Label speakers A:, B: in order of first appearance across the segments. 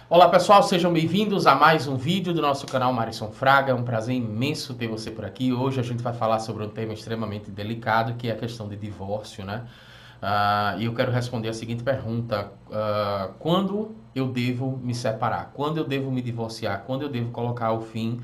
A: Olá pessoal, sejam bem-vindos a mais um vídeo do nosso canal Marisson Fraga. É um prazer imenso ter você por aqui. Hoje a gente vai falar sobre um tema extremamente delicado, que é a questão de divórcio, né? E eu quero responder a seguinte pergunta: quando eu devo me separar? Quando eu devo me divorciar? Quando eu devo colocar o fim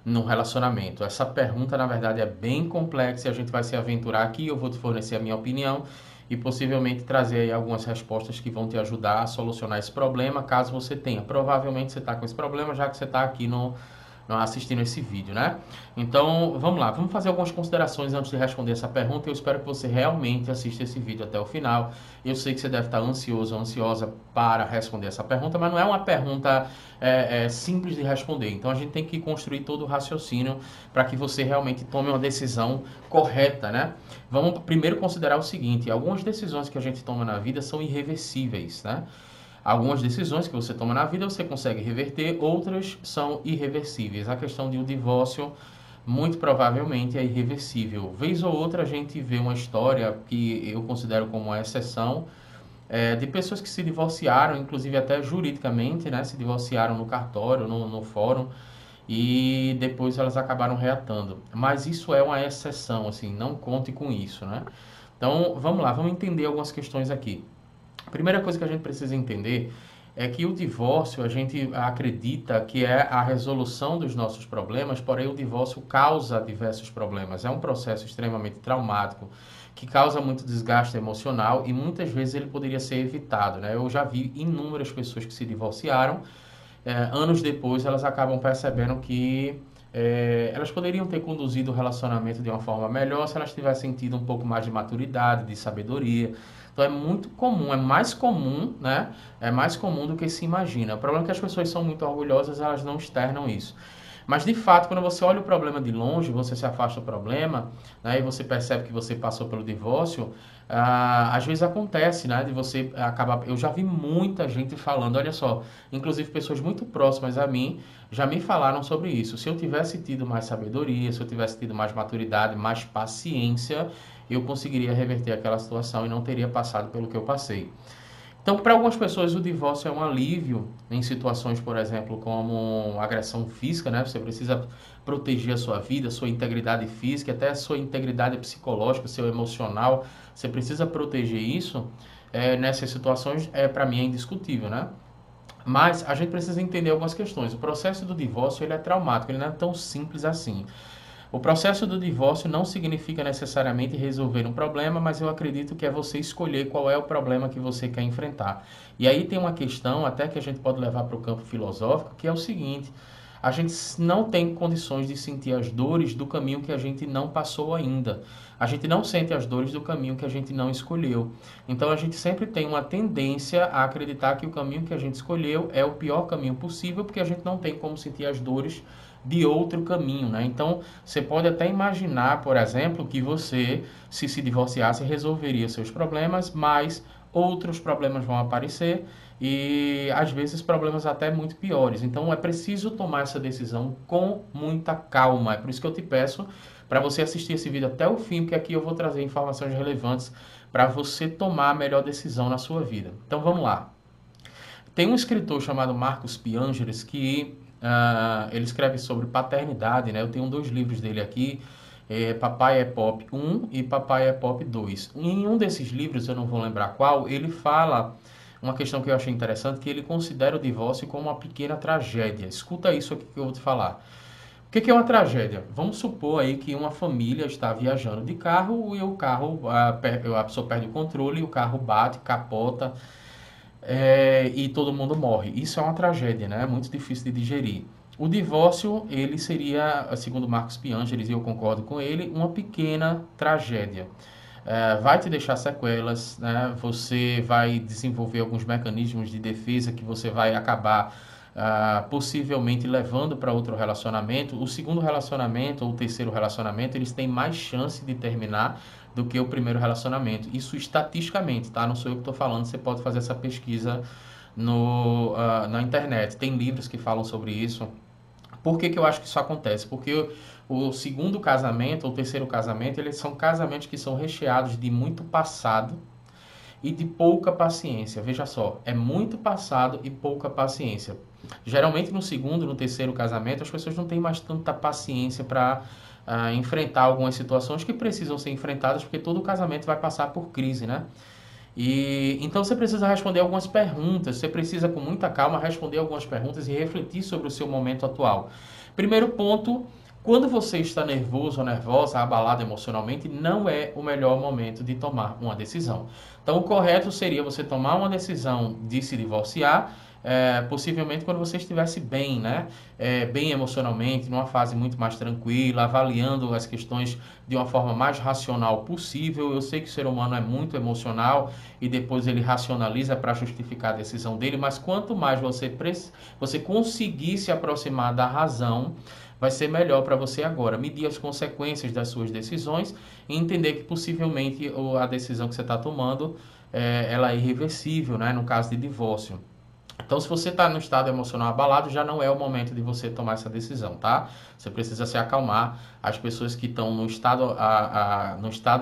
A: num relacionamento? Essa pergunta, na verdade, é bem complexa e a gente vai se aventurar aqui. Eu vou te fornecer a minha opinião e possivelmente trazer aí algumas respostas que vão te ajudar a solucionar esse problema, caso você tenha. Provavelmente você está com esse problema, já que você está aqui assistindo esse vídeo, né? Então, vamos lá, vamos fazer algumas considerações antes de responder essa pergunta. Eu espero que você realmente assista esse vídeo até o final. Eu sei que você deve estar ansioso, ansiosa para responder essa pergunta, mas não é uma pergunta simples de responder. Então, a gente tem que construir todo o raciocínio para que você realmente tome uma decisão correta, né? Vamos primeiro considerar o seguinte: algumas decisões que a gente toma na vida são irreversíveis, né? Algumas decisões que você toma na vida você consegue reverter, outras são irreversíveis. A questão de um divórcio, muito provavelmente, é irreversível. Vez ou outra a gente vê uma história que eu considero como uma exceção, de pessoas que se divorciaram, inclusive até juridicamente, né? Se divorciaram no cartório, no fórum, e depois elas acabaram reatando. Mas isso é uma exceção, assim, não conte com isso, né? Então, vamos lá, vamos entender algumas questões aqui. A primeira coisa que a gente precisa entender é que o divórcio, a gente acredita que é a resolução dos nossos problemas, porém o divórcio causa diversos problemas. É um processo extremamente traumático, que causa muito desgaste emocional e muitas vezes ele poderia ser evitado, né? Eu já vi inúmeras pessoas que se divorciaram, anos depois elas acabam percebendo que elas poderiam ter conduzido o relacionamento de uma forma melhor se elas tivessem tido um pouco mais de maturidade, de sabedoria. Então é muito comum, é mais comum, né? É mais comum do que se imagina. O problema é que as pessoas são muito orgulhosas, elas não externam isso. Mas de fato, quando você olha o problema de longe, você se afasta do problema, né, e você percebe que você passou pelo divórcio, às vezes acontece, né, de você acabar. Eu já vi muita gente falando, olha só, inclusive pessoas muito próximas a mim já me falaram sobre isso. Se eu tivesse tido mais sabedoria, se eu tivesse tido mais maturidade, mais paciência, eu conseguiria reverter aquela situação e não teria passado pelo que eu passei. Então, para algumas pessoas, o divórcio é um alívio em situações, por exemplo, como agressão física, né? Você precisa proteger a sua vida, a sua integridade física, até a sua integridade psicológica, seu emocional. Você precisa proteger isso. Nessas situações, para mim, é indiscutível, né? Mas a gente precisa entender algumas questões. O processo do divórcio ele é traumático, ele não é tão simples assim. O processo do divórcio não significa necessariamente resolver um problema, mas eu acredito que é você escolher qual é o problema que você quer enfrentar. E aí tem uma questão, até que a gente pode levar para o campo filosófico, que é o seguinte: a gente não tem condições de sentir as dores do caminho que a gente não passou ainda. A gente não sente as dores do caminho que a gente não escolheu. Então a gente sempre tem uma tendência a acreditar que o caminho que a gente escolheu é o pior caminho possível, porque a gente não tem como sentir as dores de outro caminho, né? Então, você pode até imaginar, por exemplo, que você, se divorciasse, resolveria seus problemas, mas outros problemas vão aparecer e, às vezes, problemas até muito piores. Então, é preciso tomar essa decisão com muita calma. É por isso que eu te peço para você assistir esse vídeo até o fim, porque aqui eu vou trazer informações relevantes para você tomar a melhor decisão na sua vida. Então, vamos lá. Tem um escritor chamado Marcos Piangeres que ele escreve sobre paternidade, né? Eu tenho 2 livros dele aqui, Papai é Pop 1 e Papai é Pop 2. Em um desses livros, eu não vou lembrar qual, ele fala uma questão que eu achei interessante, que ele considera o divórcio como uma pequena tragédia. Escuta isso aqui que eu vou te falar. O que é uma tragédia? Vamos supor aí que uma família está viajando de carro e o carro, a pessoa perde o controle, o carro bate, capota, e todo mundo morre. Isso é uma tragédia, né? É muito difícil de digerir. O divórcio, ele seria, segundo Marcos Piangeres, e eu concordo com ele, uma pequena tragédia. Vai te deixar sequelas, né? Você vai desenvolver alguns mecanismos de defesa que você vai acabar possivelmente levando para outro relacionamento. O segundo relacionamento ou o terceiro relacionamento, eles têm mais chance de terminar do que o primeiro relacionamento. Isso estatisticamente, tá? Não sou eu que estou falando, você pode fazer essa pesquisa na internet. Tem livros que falam sobre isso. Por que eu acho que isso acontece? Porque o segundo casamento ou o terceiro casamento, eles são casamentos que são recheados de muito passado e de pouca paciência. Veja só, é muito passado e pouca paciência. Geralmente no segundo, no terceiro casamento, as pessoas não têm mais tanta paciência para enfrentar algumas situações que precisam ser enfrentadas, porque todo casamento vai passar por crise, né? E então você precisa responder algumas perguntas, você precisa com muita calma responder algumas perguntas e refletir sobre o seu momento atual. Primeiro ponto, quando você está nervoso ou nervosa, abalado emocionalmente, não é o melhor momento de tomar uma decisão. Então o correto seria você tomar uma decisão de se divorciar, possivelmente quando você estivesse bem, né? Bem emocionalmente, numa fase muito mais tranquila, avaliando as questões de uma forma mais racional possível. Eu sei que o ser humano é muito emocional e depois ele racionaliza para justificar a decisão dele, mas quanto mais você conseguir se aproximar da razão, vai ser melhor para você agora. Medir as consequências das suas decisões e entender que possivelmente a decisão que você está tomando ela é irreversível, né? No caso de divórcio. Então, se você está no estado emocional abalado, já não é o momento de você tomar essa decisão, tá? Você precisa se acalmar. As pessoas que estão no estado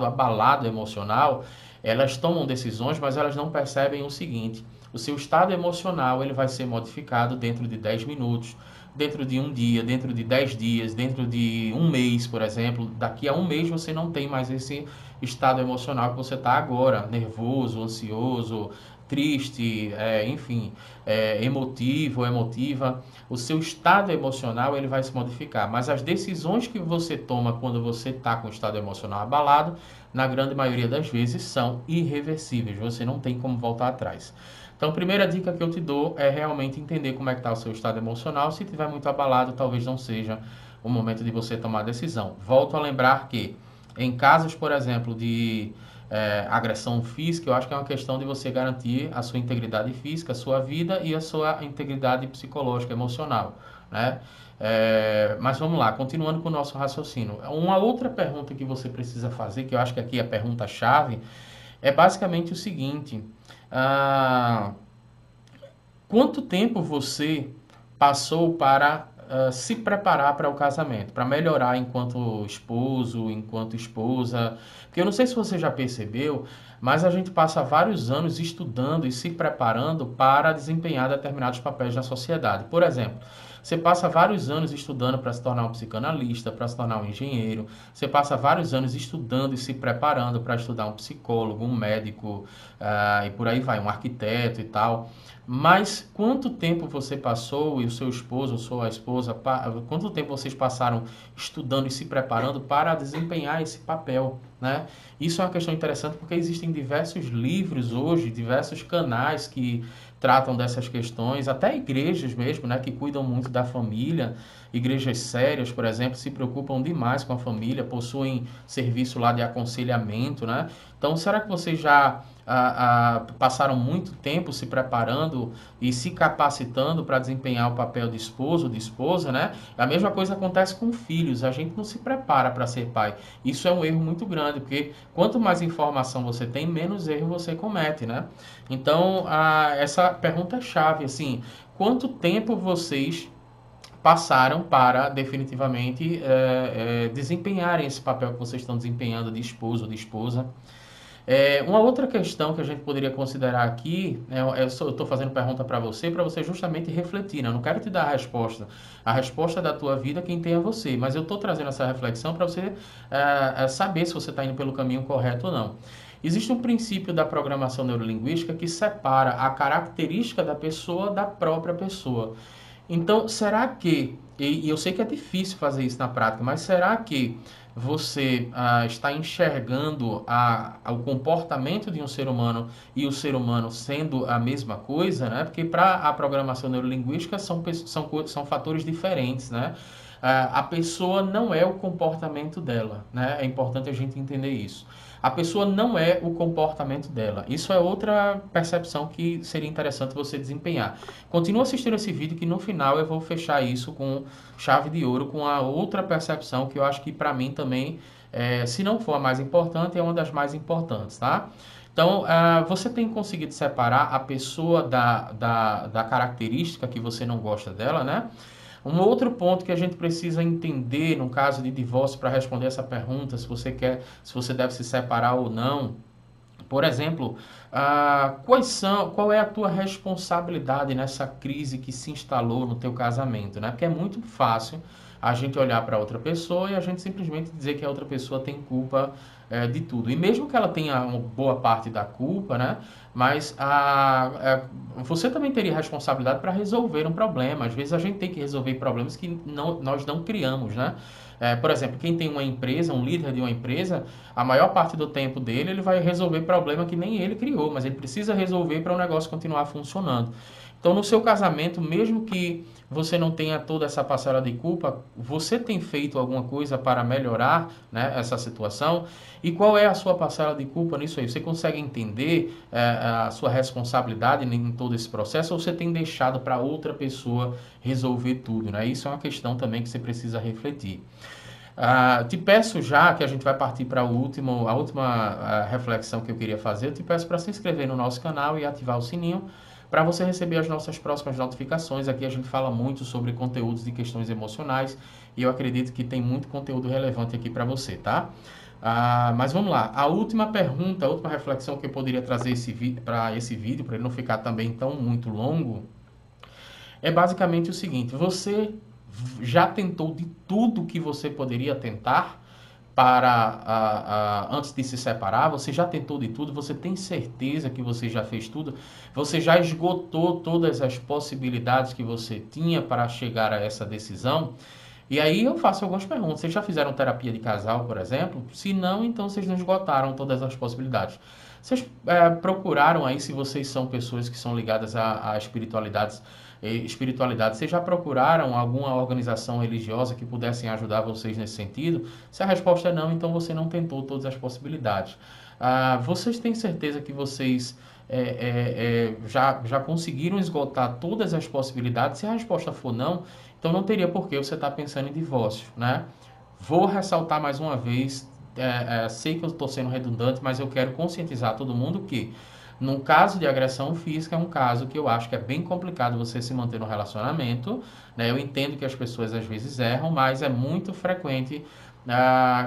A: abalado emocional, elas tomam decisões, mas elas não percebem o seguinte: o seu estado emocional ele vai ser modificado dentro de 10 minutos, dentro de um dia, dentro de 10 dias, dentro de um mês, por exemplo. Daqui a um mês você não tem mais esse estado emocional que você está agora, nervoso, ansioso, triste, enfim, emotivo, emotiva. O seu estado emocional ele vai se modificar, mas as decisões que você toma quando você está com o estado emocional abalado, na grande maioria das vezes são irreversíveis, você não tem como voltar atrás. Então, a primeira dica que eu te dou é realmente entender como é que está o seu estado emocional. Se estiver muito abalado, talvez não seja o momento de você tomar a decisão. Volto a lembrar que em casos, por exemplo, de agressão física, eu acho que é uma questão de você garantir a sua integridade física, a sua vida e a sua integridade psicológica, emocional, né? Mas vamos lá, continuando com o nosso raciocínio. Uma outra pergunta que você precisa fazer, que eu acho que aqui é a pergunta-chave, é basicamente o seguinte: quanto tempo você passou para se preparar para o casamento, para melhorar enquanto esposo, enquanto esposa? Porque eu não sei se você já percebeu, mas a gente passa vários anos estudando e se preparando para desempenhar determinados papéis na sociedade. Por exemplo, você passa vários anos estudando para se tornar um psicanalista, para se tornar um engenheiro. Você passa vários anos estudando e se preparando para estudar um psicólogo, um médico, e por aí vai, um arquiteto e tal. Mas quanto tempo você passou e o seu esposo ou sua esposa, quanto tempo vocês passaram estudando e se preparando para desempenhar esse papel, né? Isso é uma questão interessante porque existem diversos livros hoje, diversos canais que tratam dessas questões, até igrejas mesmo, né, que cuidam muito da família. Igrejas sérias, por exemplo, se preocupam demais com a família, possuem serviço lá de aconselhamento, né? Então, será que vocês já passaram muito tempo se preparando e se capacitando para desempenhar o papel de esposo, de esposa, né? A mesma coisa acontece com filhos, a gente não se prepara para ser pai. Isso é um erro muito grande, porque quanto mais informação você tem, menos erro você comete, né? Então, essa pergunta é chave, assim, quanto tempo vocês passaram para definitivamente desempenharem esse papel que vocês estão desempenhando de esposo ou de esposa? Uma outra questão que a gente poderia considerar aqui, eu estou fazendo pergunta para você justamente refletir, né? Eu não quero te dar a resposta da tua vida quem tem é você, mas eu estou trazendo essa reflexão para você saber se você está indo pelo caminho correto ou não. Existe um princípio da programação neurolinguística que separa a característica da pessoa da própria pessoa. Então, será que, e eu sei que é difícil fazer isso na prática, mas será que você está enxergando o comportamento de um ser humano e o ser humano sendo a mesma coisa, né? Porque para a programação neurolinguística são fatores diferentes, né? A pessoa não é o comportamento dela, né? É importante a gente entender isso. A pessoa não é o comportamento dela. Isso é outra percepção que seria interessante você desempenhar. Continua assistindo esse vídeo que no final eu vou fechar isso com chave de ouro, com a outra percepção que eu acho que para mim também, se não for a mais importante, é uma das mais importantes, tá? Então, você tem conseguido separar a pessoa da característica que você não gosta dela, né? Um outro ponto que a gente precisa entender no caso de divórcio para responder essa pergunta, se você deve se separar ou não, Por exemplo, qual é a tua responsabilidade nessa crise que se instalou no teu casamento, né? Porque é muito fácil a gente olhar para outra pessoa e a gente simplesmente dizer que a outra pessoa tem culpa de tudo. E mesmo que ela tenha uma boa parte da culpa, né? Mas você também teria responsabilidade para resolver um problema. Às vezes a gente tem que resolver problemas que nós não criamos, né? Por exemplo, quem tem uma empresa, um líder de uma empresa, a maior parte do tempo dele ele vai resolver problema que nem ele criou, mas ele precisa resolver para o negócio continuar funcionando. Então, no seu casamento, mesmo que você não tenha toda essa parcela de culpa, você tem feito alguma coisa para melhorar, né, essa situação? E qual é a sua parcela de culpa nisso aí? Você consegue entender a sua responsabilidade em todo esse processo ou você tem deixado para outra pessoa resolver tudo, né? Isso é uma questão também que você precisa refletir. Te peço já, que a gente vai partir para a última reflexão que eu queria fazer, eu te peço para se inscrever no nosso canal e ativar o sininho para você receber as nossas próximas notificações. Aqui a gente fala muito sobre conteúdos de questões emocionais e eu acredito que tem muito conteúdo relevante aqui para você, tá? Mas vamos lá, a última pergunta, a última reflexão que eu poderia trazer para esse vídeo, para ele não ficar também tão muito longo, é basicamente o seguinte: você já tentou de tudo que você poderia tentar para antes de se separar? Você já tentou de tudo? Você tem certeza que você já fez tudo? Você já esgotou todas as possibilidades que você tinha para chegar a essa decisão? E aí eu faço algumas perguntas. Vocês já fizeram terapia de casal, por exemplo? Se não, então vocês não esgotaram todas as possibilidades. Vocês procuraram aí, se vocês são pessoas que são ligadas a espiritualidade, vocês já procuraram alguma organização religiosa que pudessem ajudar vocês nesse sentido? Se a resposta é não, então você não tentou todas as possibilidades. Vocês têm certeza que vocês já conseguiram esgotar todas as possibilidades? Se a resposta for não, então não teria por que você estar pensando em divórcio, né? Vou ressaltar mais uma vez, sei que eu estou sendo redundante, mas eu quero conscientizar todo mundo que num caso de agressão física é um caso que eu acho que é bem complicado você se manter no relacionamento, né? Eu entendo que as pessoas às vezes erram, mas é muito frequente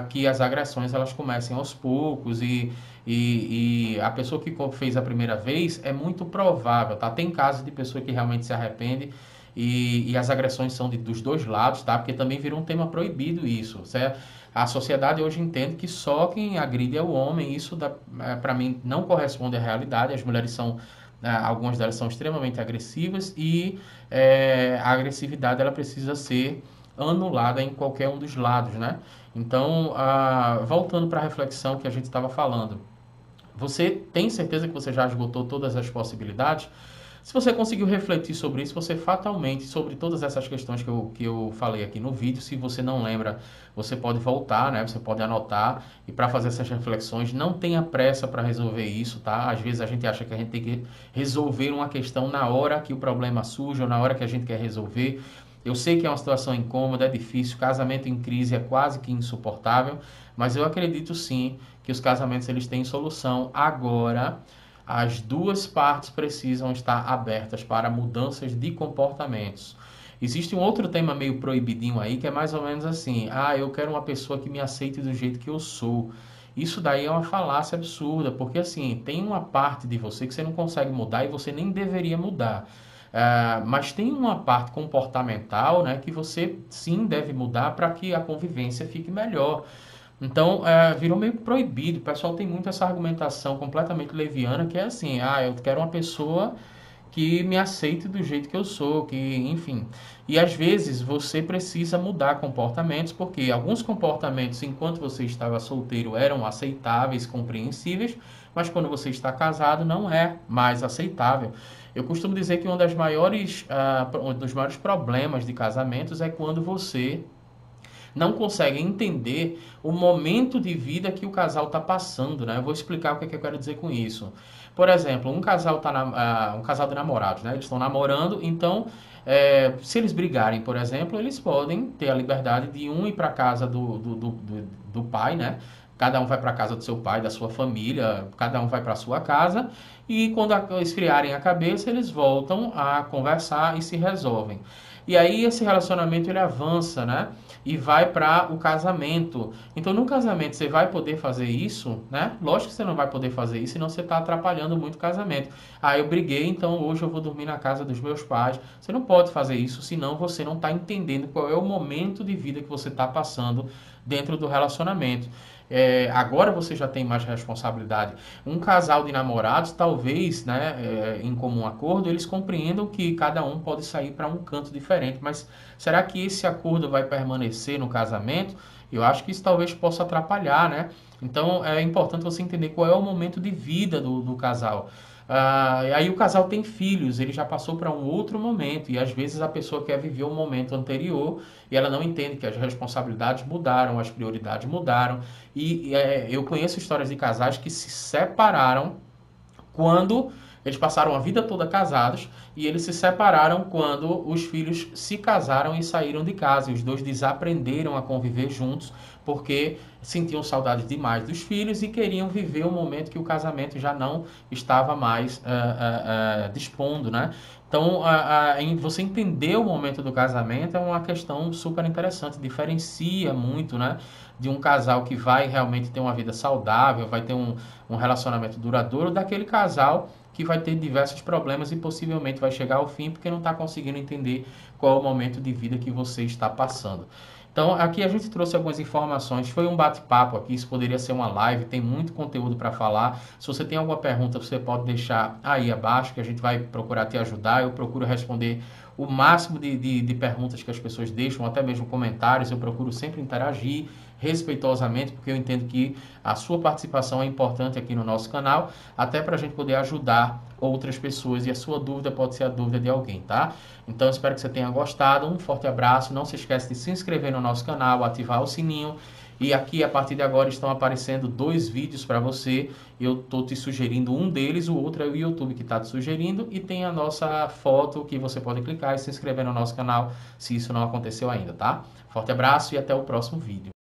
A: que as agressões elas comecem aos poucos e a pessoa que fez a primeira vez é muito provável, tá? Tem casos de pessoa que realmente se arrepende e as agressões são dos dois lados, tá? Porque também virou um tema proibido isso, certo? A sociedade hoje entende que só quem agride é o homem. Isso, para mim, não corresponde à realidade. As mulheres algumas delas são extremamente agressivas e a agressividade ela precisa ser anulada em qualquer um dos lados, né? Então, voltando para a reflexão que a gente estava falando, você tem certeza que você já esgotou todas as possibilidades? Se você conseguiu refletir sobre isso, você fatalmente, sobre todas essas questões que eu falei aqui no vídeo, se você não lembra, você pode voltar, né? Você pode anotar e para fazer essas reflexões, não tenha pressa para resolver isso, tá? Às vezes a gente acha que a gente tem que resolver uma questão na hora que o problema surge ou na hora que a gente quer resolver. Eu sei que é uma situação incômoda, é difícil, casamento em crise é quase que insuportável, mas eu acredito sim que os casamentos eles têm solução. Agora, as duas partes precisam estar abertas para mudanças de comportamentos. Existe um outro tema meio proibidinho aí, que é mais ou menos assim: eu quero uma pessoa que me aceite do jeito que eu sou. Isso daí é uma falácia absurda, porque assim, tem uma parte de você que você não consegue mudar e você nem deveria mudar. Mas tem uma parte comportamental, né, que você sim deve mudar para que a convivência fique melhor. Então, virou meio proibido. O pessoal tem muito essa argumentação completamente leviana, que é assim: eu quero uma pessoa que me aceite do jeito que eu sou, que, enfim. E às vezes você precisa mudar comportamentos, porque alguns comportamentos, enquanto você estava solteiro, eram aceitáveis, compreensíveis, mas quando você está casado, não é mais aceitável. Eu costumo dizer que um dos maiores problemas de casamentos é quando você não consegue entender o momento de vida que o casal está passando, né? Eu vou explicar o que eu quero dizer com isso. Por exemplo, um casal de namorados, né? Eles estão namorando, então, se eles brigarem, por exemplo, eles podem ter a liberdade de um ir para casa do pai, né? cada um vai para a casa do seu pai, da sua família, cada um vai para a sua casa, e quando esfriarem a cabeça, eles voltam a conversar e se resolvem. E aí esse relacionamento ele avança, né? E vai para o casamento. Então, no casamento, você vai poder fazer isso, né? Lógico que você não vai poder fazer isso, senão você está atrapalhando muito o casamento. Ah, eu briguei, então hoje eu vou dormir na casa dos meus pais. Você não pode fazer isso, senão você não está entendendo qual é o momento de vida que você está passando dentro do relacionamento. Agora você já tem mais responsabilidade. Um casal de namorados, talvez, né, em comum acordo, eles compreendam que cada um pode sair para um canto diferente, mas será que esse acordo vai permanecer no casamento? Eu acho que isso talvez possa atrapalhar, né? Então é importante você entender qual é o momento de vida do casal. E aí o casal tem filhos, ele já passou para um outro momento, e às vezes a pessoa quer viver o momento anterior e ela não entende que as responsabilidades mudaram, as prioridades mudaram. Eu conheço histórias de casais que se separaram quando eles passaram a vida toda casados, e eles se separaram quando os filhos se casaram e saíram de casa. E os dois desaprenderam a conviver juntos porque sentiam saudade demais dos filhos e queriam viver o momento que o casamento já não estava mais dispondo, né? Então, você entender o momento do casamento é uma questão super interessante, diferencia muito, né, de um casal que vai realmente ter uma vida saudável, vai ter um relacionamento duradouro, daquele casal que vai ter diversos problemas e possivelmente vai chegar ao fim porque não está conseguindo entender qual é o momento de vida que você está passando. Então, aqui a gente trouxe algumas informações, foi um bate-papo aqui, isso poderia ser uma live, tem muito conteúdo para falar. Se você tem alguma pergunta, você pode deixar aí abaixo, que a gente vai procurar te ajudar. Eu procuro responder o máximo de perguntas que as pessoas deixam, até mesmo comentários, eu procuro sempre interagir respeitosamente, porque eu entendo que a sua participação é importante aqui no nosso canal, até para a gente poder ajudar outras pessoas, e a sua dúvida pode ser a dúvida de alguém, tá? Então, espero que você tenha gostado, um forte abraço, não se esqueça de se inscrever no nosso canal, ativar o sininho, e aqui, a partir de agora, estão aparecendo 2 vídeos para você. Eu estou te sugerindo um deles, o outro é o YouTube que está te sugerindo, e tem a nossa foto que você pode clicar e se inscrever no nosso canal, se isso não aconteceu ainda, tá? Forte abraço e até o próximo vídeo.